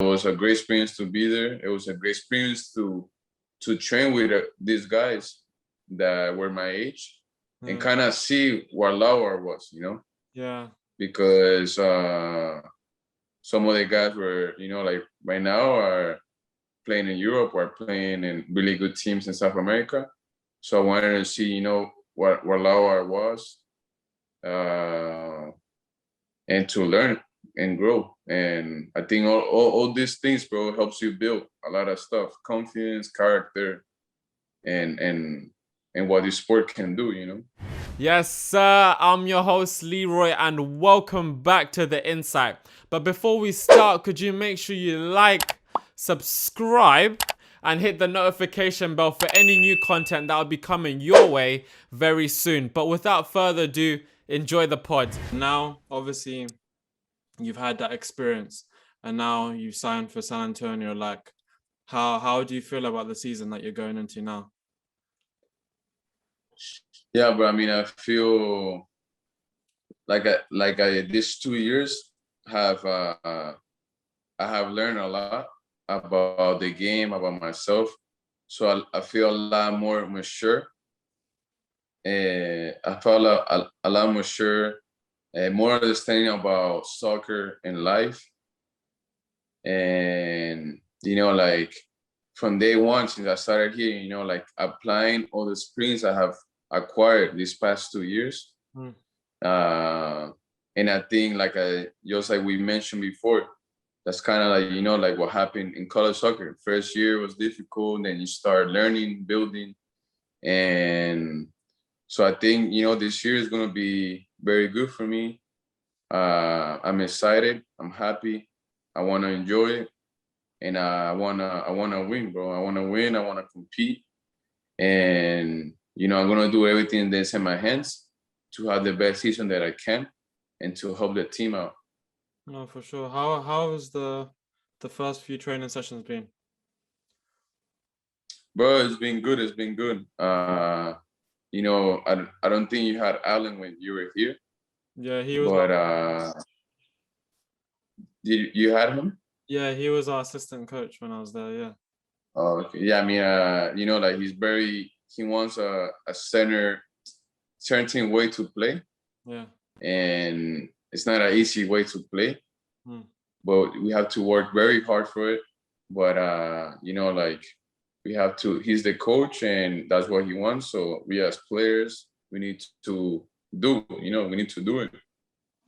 was a great experience to be there. It was a great experience to train with these guys that were my age and kind of see what Lauer was, Yeah. because some of the guys were, like right now are playing in Europe or playing in really good teams in South America. So I wanted to see, what Lauer was, and to learn and grow. And I think all these things, bro, helps you build a lot of stuff, confidence, character, and what this sport can do. Yes, sir. I'm your host, Leroy, and welcome back to The Insight. But before we start, could you make sure you like, subscribe, and hit the notification bell for any new content that will be coming your way very soon. But without further ado, enjoy the pod. Now, obviously, you've had that experience, and now you've signed for San Antonio. Like, how do you feel about the season that you're going into now? Yeah, but I mean, I feel like these 2 years have I have learned a lot about the game, about myself. So I feel a lot more mature. I feel a lot mature, more understanding about soccer and life. And, like from day one, since I started here, like applying all the experience I have acquired these past 2 years. And I think just like we mentioned before, that's kind of like what happened in college soccer. First year was difficult, then you start learning, building. And so I think, this year is going to be very good for me. I'm excited. I'm happy. I want to enjoy it. And I wanna win, bro. I want to win. I want to compete. And, I'm going to do everything that's in my hands to have the best season that I can and to help the team out. No, for sure. How has the first few training sessions been? Bro, it's been good. It's been good. I don't think you had Alan when you were here. Yeah, he was. But did you had him? Yeah, he was our assistant coach when I was there. Yeah. Oh, okay. Yeah, I mean, like he wants a certain way to play. Yeah. And it's not an easy way to play. But we have to work very hard for it. But like we have to. He's the coach, and that's what he wants. So we as players, we need to do. We need to do it.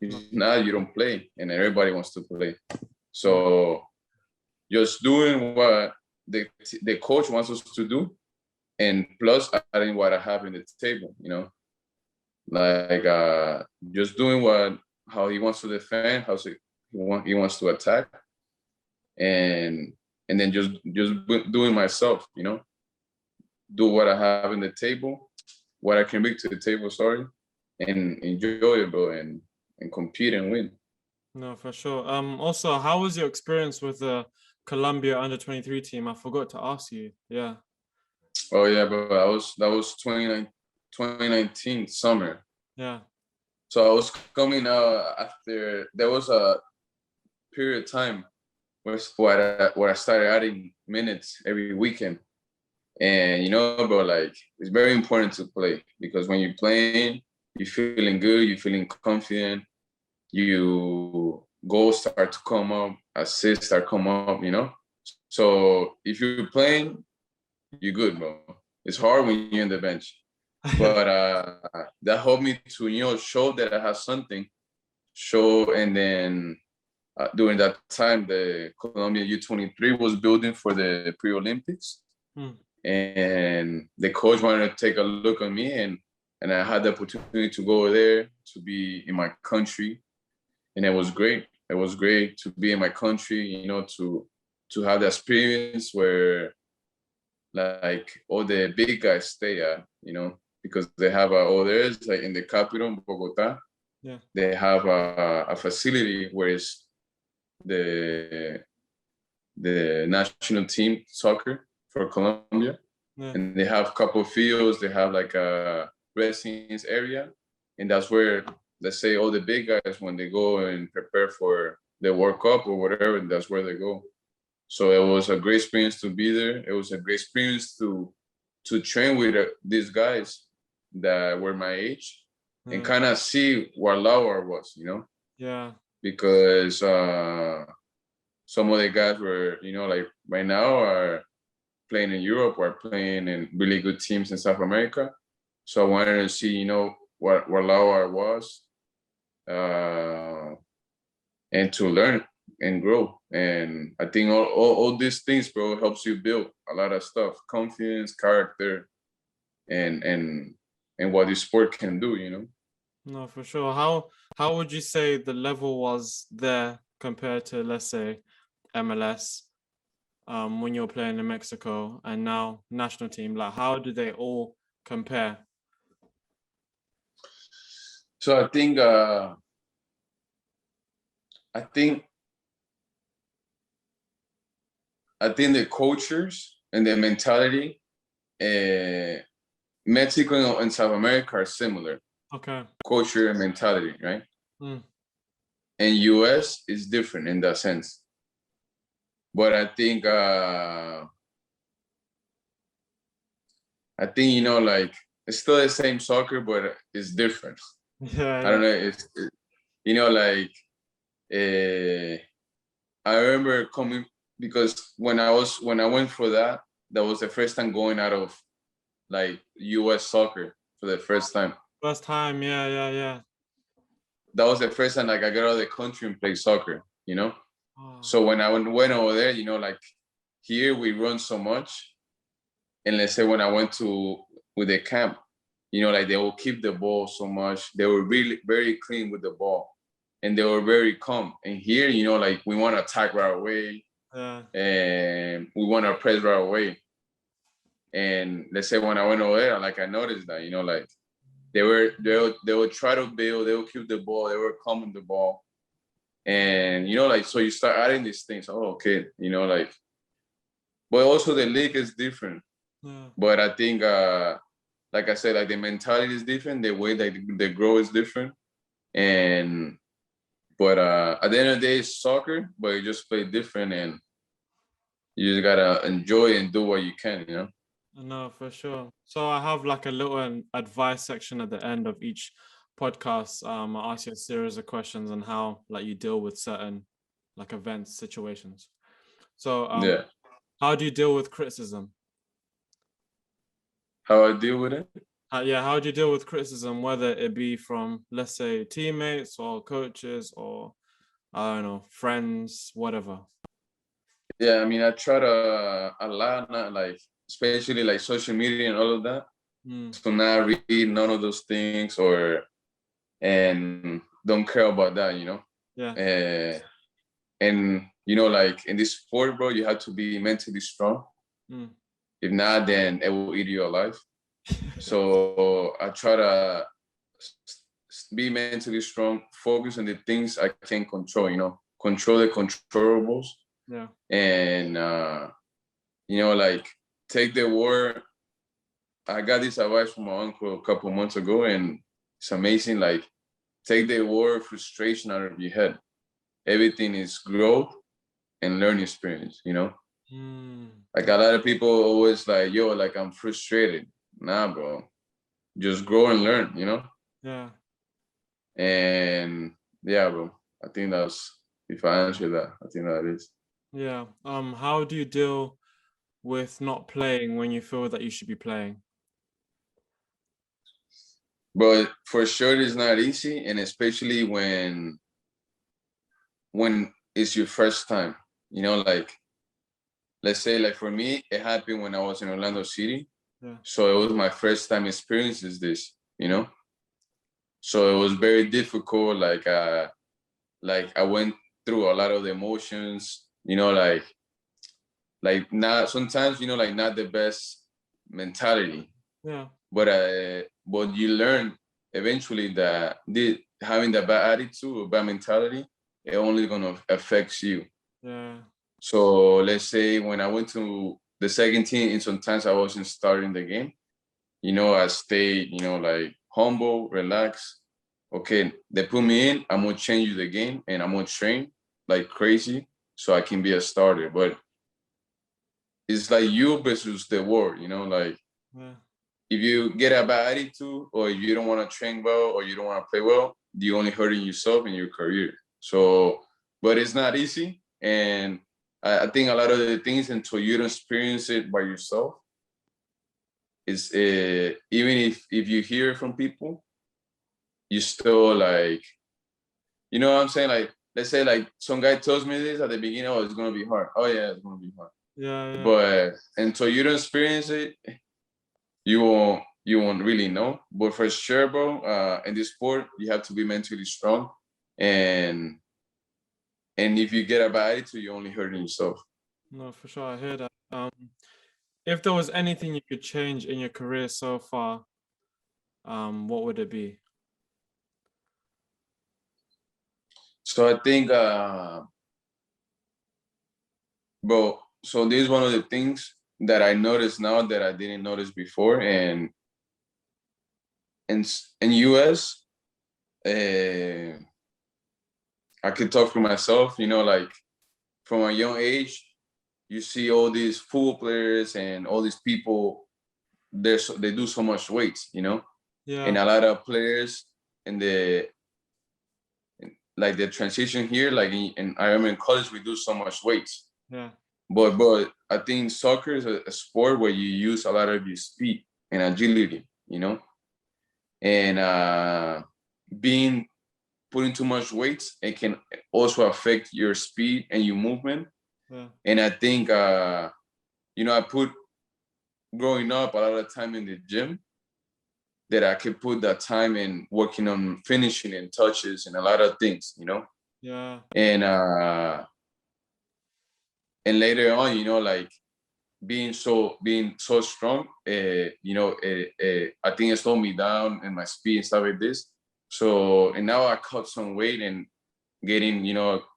If not, you don't play, and everybody wants to play. So just doing what the coach wants us to do, and plus adding what I have in the table. Like just doing how he wants to defend, he wants to attack, and then just doing myself, do what I have in the table, what I can bring to the table, sorry, and enjoy it, bro, and compete and win. No, for sure. Also, how was your experience with the Colombia under-23 team? I forgot to ask you. Yeah. Oh yeah, but that was 2019 summer. Yeah. So I was coming out after there was a period of time where I started adding minutes every weekend. And bro, like it's very important to play because when you're playing, you're feeling good, you're feeling confident, you goals start to come up, assists start come up, So if you're playing, you're good, bro. It's hard when you're in the bench. But that helped me to, show that I have something. And then during that time, the Colombia U23 was building for the pre-Olympics. And the coach wanted to take a look at me, and I had the opportunity to go there, to be in my country. And it was great. It was great to be in my country, to have the experience where like all the big guys stay at, because they have there's like in the capital, Bogota, they have a facility where it's the national team soccer for Colombia. And they have a couple of fields, they have like a residence area, and that's where, let's say, all the big guys, when they go and prepare for the World Cup or whatever, that's where they go. So it was a great experience to be there. It was a great experience to train with these guys that were my age and kind of see what Lauer was, Yeah. because some of the guys were, like right now are playing in Europe or playing in really good teams in South America. So I wanted to see, what Lauer was, and to learn and grow. And I think all these things, bro, helps you build a lot of stuff, confidence, character, and what the sport can do. No, for sure. How would you say the level was there compared to, let's say, MLS, when you're playing in Mexico and now national team? Like, how do they all compare? So I think the cultures and the mentality, Mexico and South America are similar. Okay. Culture and mentality, right? Mm. And US is different in that sense. But I think like it's still the same soccer, but it's different. Yeah, I don't know. Like I remember coming, because when I went for that was the first time going out of like US soccer for the first time. first time. Yeah. That was the first time like I got out of the country and played soccer. Oh. So when I went over there, like here we run so much. And let's say when I went with the camp, like they will keep the ball so much. They were really very clean with the ball, and they were very calm. And here, like we want to attack right away, and we want to press right away. And let's say when I went over there, like I noticed that, like they would try to build, they would keep the ball, they were calm with the ball. And like, so you start adding these things. Oh, okay, like, but also the league is different. But I think like I said, like the mentality is different, the way that they grow is different. But at the end of the day, it's soccer, but you just play different, and you just gotta enjoy and do what you can. No, for sure. So I have like a little advice section at the end of each podcast. I ask you a series of questions on how like you deal with certain like events, situations. So Yeah. how do you deal with criticism? How I deal with it? How do you deal with criticism, whether it be from, let's say, teammates or coaches or, I don't know, friends, whatever? Yeah, I mean, I try to a lot, not like, especially like social media and all of that, to not read none of those things and don't care about that. Yeah. And like in this sport, bro, you have to be mentally strong. If not, then it will eat you alive. So I try to be mentally strong, focus on the things I can control, control the controllables. Yeah. And, like take the word. I got this advice from my uncle a couple months ago, and it's amazing. Like, take the word frustration out of your head. Everything is growth and learning experience. Like a lot of people always like, yo, like I'm frustrated. Nah, bro. Just grow and learn. Yeah. And yeah, bro. I think if I answer that, I think that is. Yeah. How do you deal with not playing when you feel that you should be playing? But for sure, it's not easy, and especially when it's your first time. Like, let's say, like for me, it happened when I was in Orlando City. Yeah. So it was my first time experiences this. So it was very difficult. Like I went through a lot of the emotions. Like not sometimes like not the best mentality. Yeah. But you learn eventually that having that bad attitude or bad mentality, it only gonna affect you. Yeah. So let's say when I went to the second team, and sometimes I wasn't starting the game, I stayed, like humble, relaxed. Okay, they put me in, I'm gonna change the game and I'm gonna train like crazy so I can be a starter. But it's like you versus the world, you know, like Yeah. if you get a bad attitude or you don't want to train well or you don't want to play well, you're only hurting yourself and your career. So, but it's not easy. And I think a lot of the things until you don't experience it by yourself, is even if you hear from people, you still like, you know what I'm saying? Like, let's say like some guy tells me this at the beginning, oh, it's gonna be hard. Oh yeah, it's gonna be hard. Yeah. Yeah. But until you don't experience it, you won't really know. But for sure, bro, in this sport, you have to be mentally strong, and if you get a bad attitude, you're only hurting yourself. No, for sure. I hear that. If there was anything you could change in your career so far, what would it be? So I think, bro. So this is one of the things that I notice now that I didn't notice before, and in US, I could talk for myself. You know, like from a young age, you see all these football players and all these people. They do so much weights, you know, and Yeah. a lot of players in like the transition here, like I remember in college we do so much weights, Yeah. but I think soccer is a sport where you use a lot of your speed and agility, you know, and being putting too much weights, it can also affect your speed and your movement. Yeah. And I think I put growing up a lot of time in the gym that I could put that time in working on finishing and touches and a lot of things, you know. Yeah. And later on, you know, like being so strong, I think it slowed me down and my speed and stuff like this. So and now I cut some weight and getting,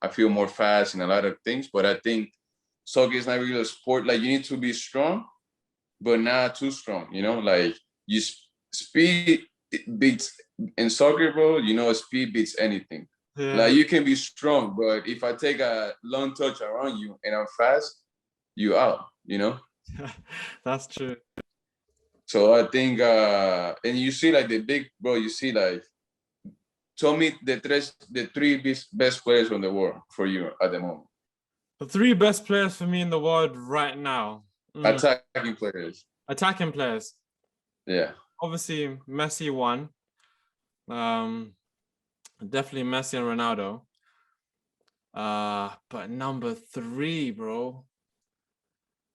I feel more fast and a lot of things. But I think soccer is not really a sport. Like you need to be strong, but not too strong. You know, like you speed beats in soccer, bro. You know, speed beats anything. Yeah. Like you can be strong, but if I take a long touch around you and I'm fast, you out. You know. That's true. So I think, and you see like the big bro. You see like, tell me the three best players on the world for you at the moment. The three best players for me in the world right now. Attacking players. Attacking players. Yeah. Obviously, Messi won. Definitely Messi and Ronaldo. But number three, bro.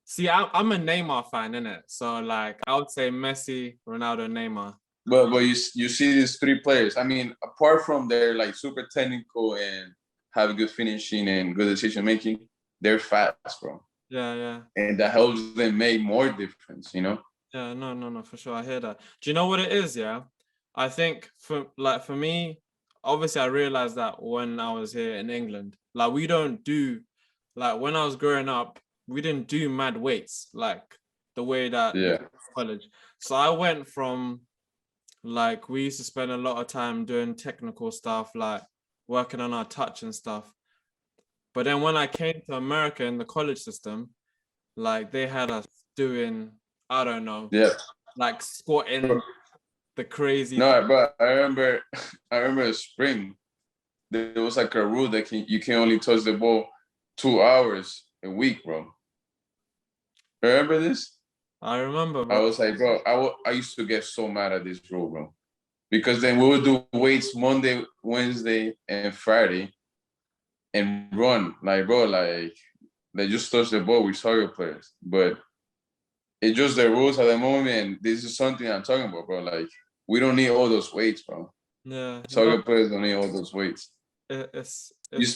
See, I'm a Neymar fan, innit? So like, I would say Messi, Ronaldo, Neymar. But you see these three players. I mean, apart from they're like super technical and have good finishing and good decision making, they're fast, bro. Yeah, yeah. And that helps them make more difference, you know? Yeah, no, for sure. I hear that. Do you know what it is? Yeah, I think for me, obviously, I realized that when I was here in England, like we don't do, like when I was growing up, we didn't do mad weights like the way that Yeah. college. So I went from like we used to spend a lot of time doing technical stuff, like working on our touch and stuff. But then when I came to America in the college system, like they had us doing, I don't know, Yeah. like squatting the crazy. No, but I remember spring. There was like a rule that you can only touch the ball 2 hours a week, bro. Remember this? I remember, I bro. was like, bro, I used to get so mad at this rule, bro. Because then we would do weights Monday, Wednesday, and Friday and run. Like, bro, like they just touch the ball with soccer players. But it's just the rules at the moment. And this is something I'm talking about, bro. Like, we don't need all those weights, bro. Yeah, Soccer players don't need all those weights. it's You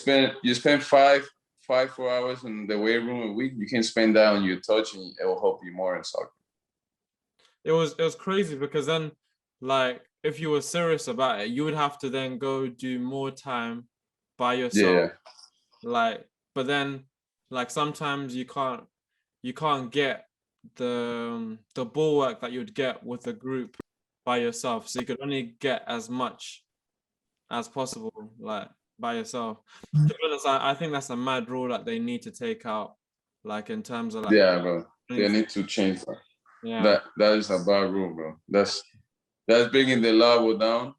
spend 4 hours in the weight room a week. You can spend that on your touch, and it will help you more in soccer. it was crazy because then, like, if you were serious about it, you would have to then go do more time by yourself. Yeah. Like, but then, like, sometimes you can't get the ball work that you'd get with a group by yourself. So you could only get as much as possible, like by yourself. To be honest, I think that's a mad rule that they need to take out. Like in terms of like, Yeah, bro. They need to change that. yeah, That is a bad rule, bro. That's bringing the level down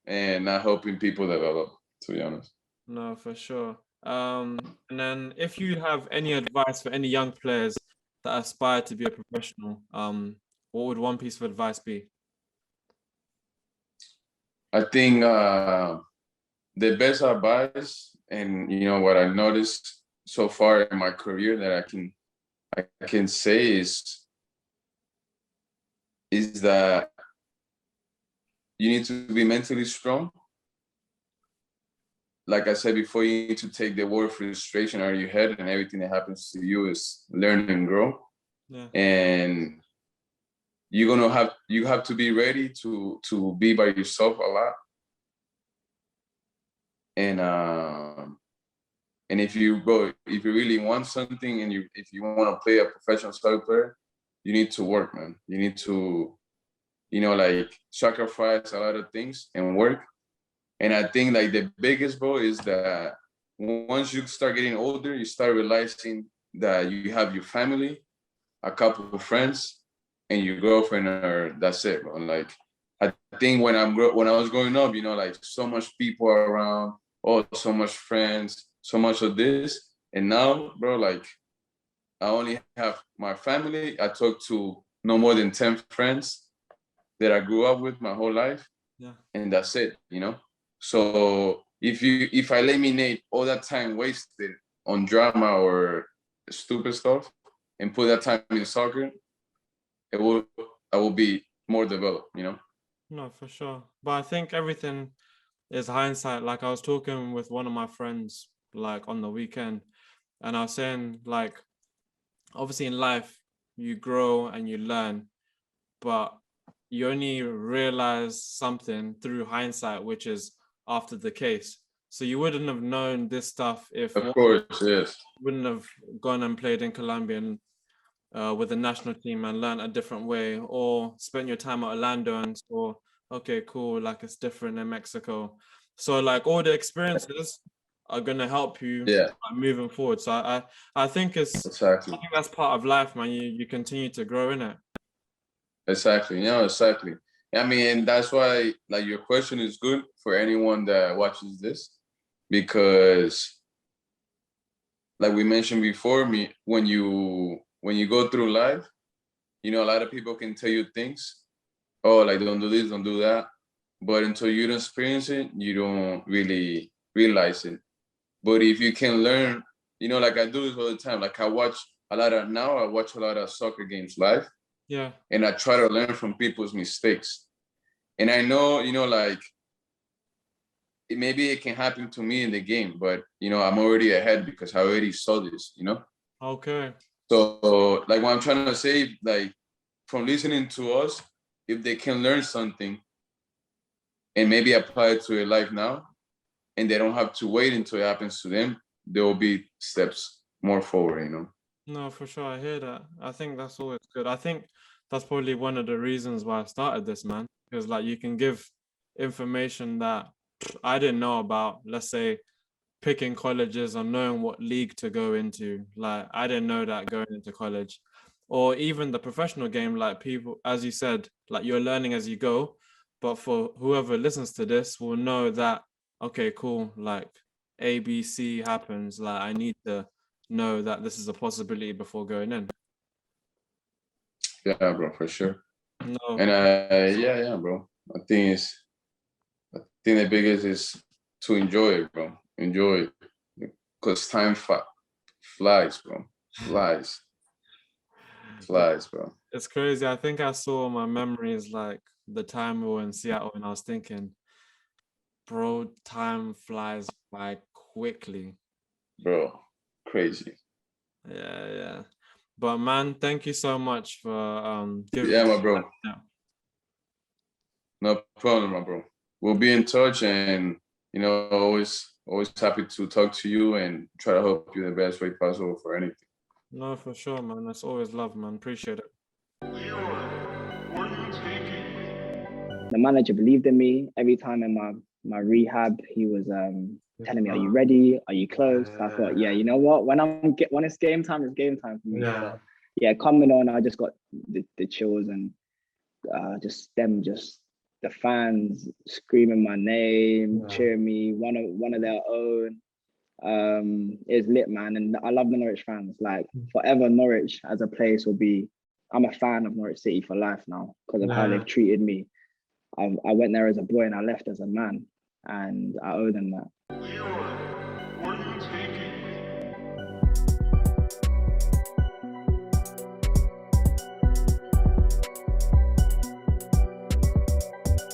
and not helping people develop, to be honest. no, for sure. And then if you have any advice for any young players that aspire to be a professional, what would one piece of advice be? I think the best advice, and you know what I noticed so far in my career that I can say is that you need to be mentally strong. Like I said before, you need to take the word frustration out of your head, and everything that happens to you is learn and grow. Yeah. And you have to be ready to be by yourself a lot. And if you really want something, and if you want to play a professional soccer player, you need to work, man. You need to, like, sacrifice a lot of things and work. And I think like the biggest, bro, is that once you start getting older, you start realizing that you have your family, a couple of friends, and your girlfriend, or that's it, bro. Like, I think when I was growing up, like, so much people around, so much friends, so much of this, and now, bro, like, I only have my family. I talk to no more than 10 friends that I grew up with my whole life, and that's it, So if I eliminate all that time wasted on drama or stupid stuff and put that time in soccer, I will be more developed, No, for sure. But I think everything is hindsight. Like I was talking with one of my friends like on the weekend, and I was saying like obviously in life you grow and you learn, but you only realize something through hindsight, which is after the case. So you wouldn't have known this stuff if Of course, yes. wouldn't have gone and played in Colombia and with the national team and learn a different way, or spent your time at Orlando and saw, okay, cool, like it's different in Mexico. So like all the experiences are gonna help you moving forward. So I think Exactly. I think that's part of life, man. You continue to grow in it. Exactly. Exactly. I mean, that's why, like, your question is good for anyone that watches this, because, like we mentioned before, when you go through life, a lot of people can tell you things. Oh, like, don't do this, don't do that. But until you don't experience it, you don't really realize it. But if you can learn, like I do this all the time. Like I watch a lot of soccer games live. Yeah. And I try to learn from people's mistakes. And I know, like, maybe it can happen to me in the game, but I'm already ahead because I already saw this, Okay. So like what I'm trying to say, like, from listening to us, if they can learn something and maybe apply it to their life now, and they don't have to wait until it happens to them, there will be steps more forward. No, for sure. I hear that. I think that's always good. I think that's probably one of the reasons why I started this, man. Because like you can give information that I didn't know about. Let's say picking colleges or knowing what league to go into. Like I didn't know that going into college. Or even the professional game, like people, as you said, like you're learning as you go. But for whoever listens to this will know that, okay, cool, like ABC happens. Like I need to know that this is a possibility before going in. Yeah, bro, for sure. No. And yeah, bro. I think the biggest is to enjoy it, bro. Enjoy it, because time flies, bro. Flies, bro. It's crazy. I think I saw my memories like the time we were in Seattle and I was thinking, bro, time flies by quickly. Bro, crazy. Yeah. But man, thank you so much for giving Yeah, my bro. No problem, my bro. We'll be in touch, and always happy to talk to you and try to help you the best way possible for anything. No, for sure, man. That's always love, man. Appreciate it. The manager believed in me. Every time in my rehab, he was telling me, "Are you ready? Are you close?" So I thought, yeah, you know what? When it's game time, it's game time for me. Yeah. So yeah, coming on, I just got the chills, and just the fans screaming my name, cheering me, one of their own. It's lit, man, and I love the Norwich fans. Like forever, Norwich as a place will be. I'm a fan of Norwich City for life now because of how they've treated me. I went there as a boy and I left as a man, and I owe them that.